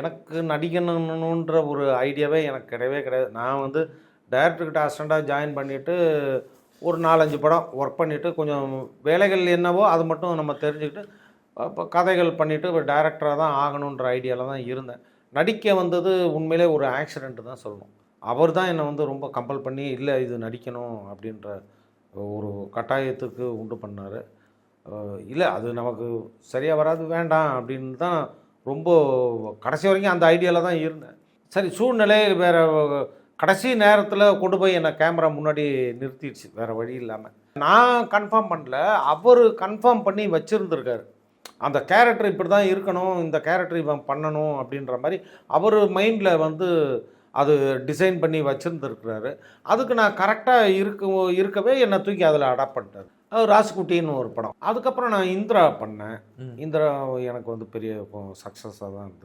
எனக்கு நடிக்கணுன்ற ஒரு ஐடியாவே எனக்கு கிடையவே கிடையாது. நான் வந்து டைரக்டர்கிட்ட அசிஸ்டண்ட்டாக ஜாயின் பண்ணிவிட்டு ஒரு 4-5 படம் ஒர்க் பண்ணிவிட்டு கொஞ்சம் வேலைகள் என்னவோ அது மட்டும் நம்ம தெரிஞ்சுக்கிட்டு இப்போ கதைகள் பண்ணிவிட்டு ஒரு டைரக்டராக தான் ஆகணுன்ற ஐடியாவில் தான் இருந்தேன். நடிக்க வந்தது உண்மையிலே ஒரு ஆக்சிடென்ட் தான் சொல்லணும். அவர் தான் என்னை வந்து ரொம்ப கம்பல் பண்ணி இல்லை இது நடிக்கணும் அப்படின்ற ஒரு கட்டாயத்துக்கு உண்டு பண்ணார். இல்லை அது நமக்கு சரியாக வராது வேண்டாம் அப்படின்னு தான் ரொம்ப கடைசி வரைக்கும் அந்த ஐடியாவில் தான் இருந்தேன். சரி சூழ்நிலை வேறு கடைசி நேரத்தில் கொண்டு போய் என்னை கேமரா முன்னாடி நிறுத்திடுச்சு வேறு வழி இல்லாமல். நான் கன்ஃபார்ம் பண்ணல, அவர் கன்ஃபார்ம் பண்ணி வச்சுருந்துருக்காரு. அந்த கேரக்டர் இப்படி தான் இருக்கணும், இந்த கேரக்டர் இவன் பண்ணணும் அப்படின்ற மாதிரி அவர் மைண்டில் வந்து அது டிசைன் பண்ணி வச்சுருந்துருக்குறாரு. அதுக்கு நான் கரெக்டாக இருக்கவே என்னை தூக்கி அதில் அடாப்ட் பண்ணிட்டார். ராசுகுட்டின்னு ஒரு படம். அதுக்கப்புறம் நான் இந்திரா பண்ணேன். இந்திரா எனக்கு வந்து பெரிய சக்ஸஸாக தான் இருந்தது.